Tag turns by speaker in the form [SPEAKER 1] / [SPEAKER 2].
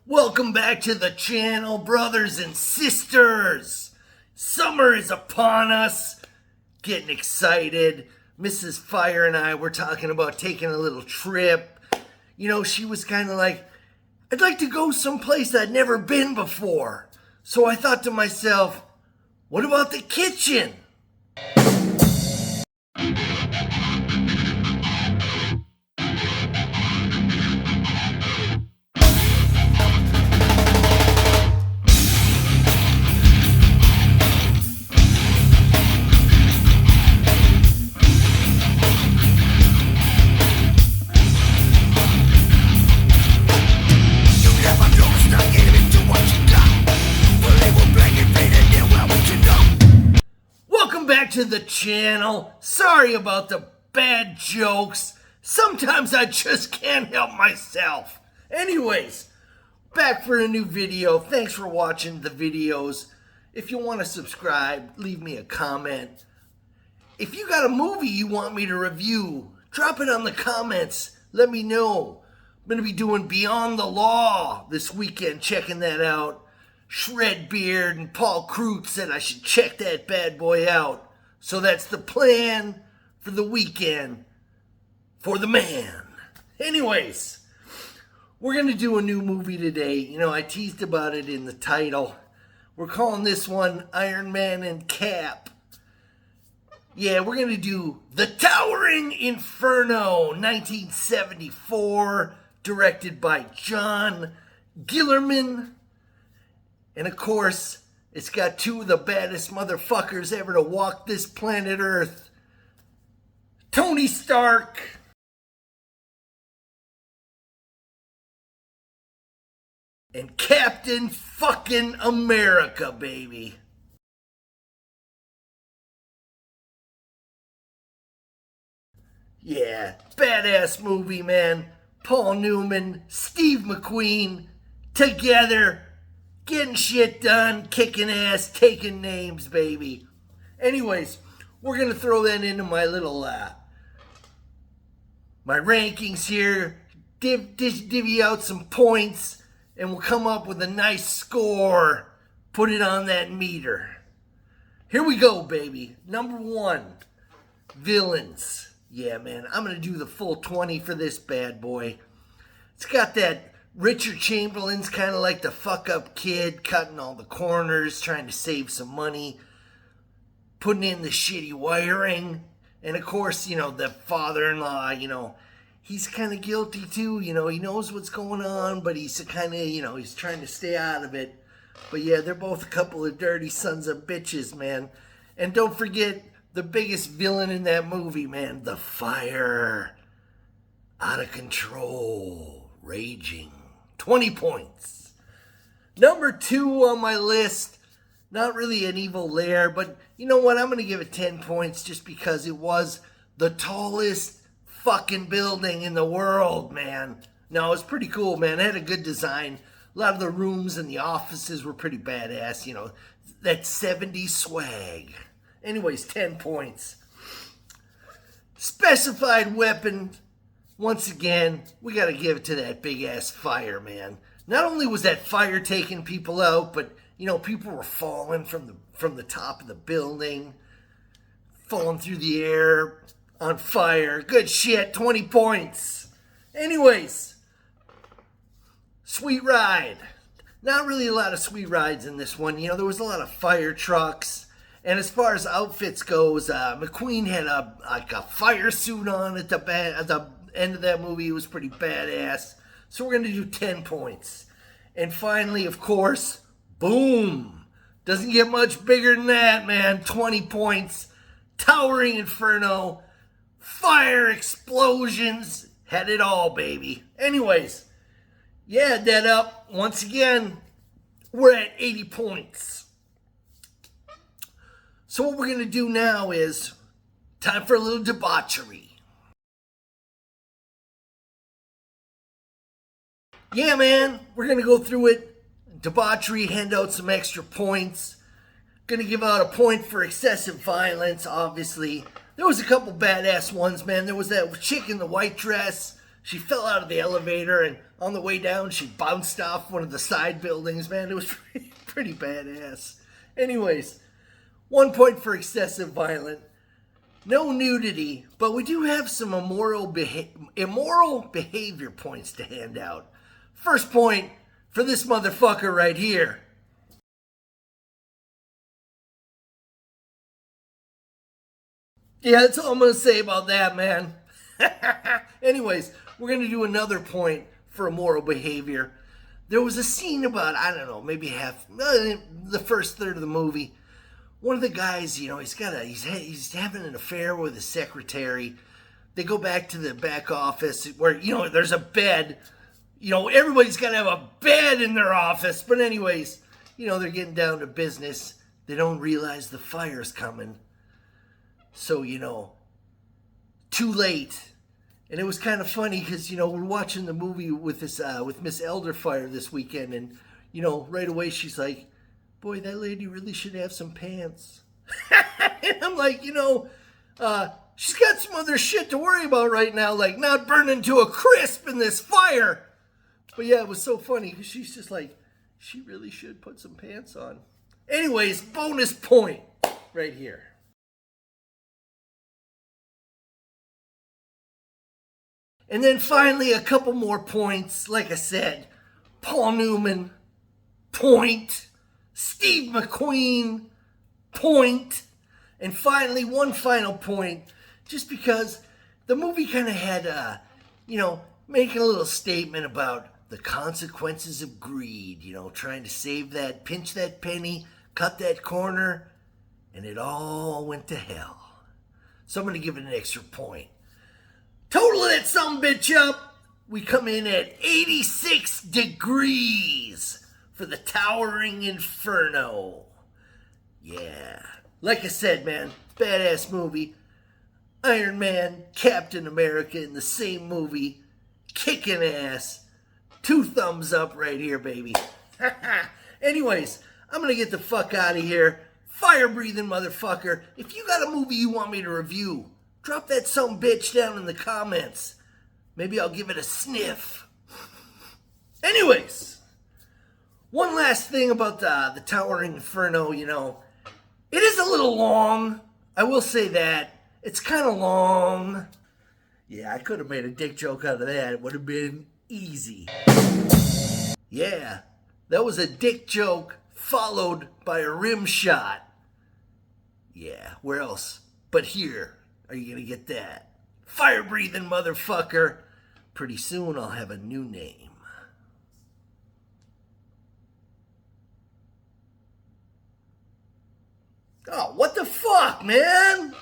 [SPEAKER 1] Welcome back to the channel, brothers and sisters. Summer is upon us. Getting excited. Mrs. Fire and I were talking about taking a little trip. You know, she was kind of like, I'd like to go someplace I'd never been before. So I thought to myself, what about the kitchen? Back to the channel. Sorry about the bad jokes. Sometimes I just can't help myself. Anyways, back for a new video. Thanks for watching the videos. If you want to subscribe, leave me a comment. If you got a movie you want me to review, drop it on the comments. Let me know. I'm going to be doing Beyond the Law this weekend, checking that out. Shredbeard and Paul Krug said I should check that bad boy out. So that's the plan for the weekend for the man. Anyways, we're going to do a new movie today. You know, I teased about it in the title. We're calling this one Iron Man and Cap. Yeah, we're going to do The Towering Inferno, 1974, directed by John Guillermin. And of course, it's got two of the baddest motherfuckers ever to walk this planet Earth. Tony Stark and Captain fucking America, baby. Yeah, badass movie, man. Paul Newman, Steve McQueen, together. Getting shit done, kicking ass, taking names, baby. Anyways, we're going to throw that into my little, my rankings here. Divvy out some points, and we'll come up with a nice score. Put it on that meter. Here we go, baby. Number 1, villains. Yeah, man, I'm going to do the full 20 for this bad boy. It's got that Richard Chamberlain's kind of like the fuck-up kid, cutting all the corners, trying to save some money, putting in the shitty wiring. And, of course, you know, the father-in-law, you know, he's kind of guilty, too. You know, he knows what's going on, but he's kind of, you know, he's trying to stay out of it. But, yeah, they're both a couple of dirty sons of bitches, man. And don't forget the biggest villain in that movie, man, the fire. Out of control, raging. 20 points. Number 2 on my list, not really an evil lair, but you know what? I'm going to give it 10 points just because it was the tallest fucking building in the world, man. No, it was pretty cool, man. It had a good design. A lot of the rooms and the offices were pretty badass, you know, that 70s swag. Anyways, 10 points. Specified weapon. Once again, we got to give it to that big-ass fire, man. Not only was that fire taking people out, but, you know, people were falling from the top of the building, falling through the air, on fire. Good shit, 20 points. Anyways, sweet ride. Not really a lot of sweet rides in this one. You know, there was a lot of fire trucks. And as far as outfits goes, McQueen had a fire suit on at the end of that movie. It was pretty badass. So we're going to do 10 points. And finally, of course, boom. Doesn't get much bigger than that, man. 20 points. Towering Inferno. Fire explosions. Had it all, baby. Anyways, yeah, that up. Once again, we're at 80 points. So what we're going to do now is time for a little debauchery. Yeah, man, we're going to go through it. Debauchery, hand out some extra points. Going to give out a point for excessive violence, obviously. There was a couple badass ones, man. There was that chick in the white dress. She fell out of the elevator, and on the way down, she bounced off one of the side buildings. Man, it was pretty badass. Anyways, 1 point for excessive violence. No nudity, but we do have some immoral behavior points to hand out. First point for this motherfucker right here. Yeah, that's all I'm going to say about that, man. Anyways, we're going to do another point for immoral behavior. There was a scene about, I don't know, maybe the first third of the movie. One of the guys, he's having an affair with his secretary. They go back to the back office where, there's a bed. Everybody's got to have a bed in their office. But anyways, they're getting down to business. They don't realize the fire's coming. So, too late. And it was kind of funny because, we're watching the movie with Miss Elderfire this weekend. And, right away she's like, boy, that lady really should have some pants. And I'm like, she's got some other shit to worry about right now, like not burning to a crisp in this fire. But yeah, it was so funny because she's just like, she really should put some pants on. Anyways, bonus point right here. And then finally, a couple more points. Like I said, Paul Newman, point. Steve McQueen, point. And finally, one final point, just because the movie kind of had, making a little statement about the consequences of greed, trying to save that, pinch that penny, cut that corner, and it all went to hell. So I'm going to give it an extra point. Total that sumbitch up, we come in at 86 degrees for the Towering Inferno. Yeah. Like I said, man, badass movie. Iron Man, Captain America in the same movie. Kicking ass. 2 thumbs up right here, baby. Anyways, I'm going to get the fuck out of here. Fire-breathing motherfucker. If you got a movie you want me to review, drop that sumbitch down in the comments. Maybe I'll give it a sniff. Anyways, one last thing about the Towering Inferno, it is a little long. I will say that. It's kind of long. Yeah, I could have made a dick joke out of that. It would have been easy. Yeah, that was a dick joke followed by a rim shot. Yeah, where else but here are you going to get that? Fire-breathing motherfucker. Pretty soon I'll have a new name. Oh, what the fuck, man?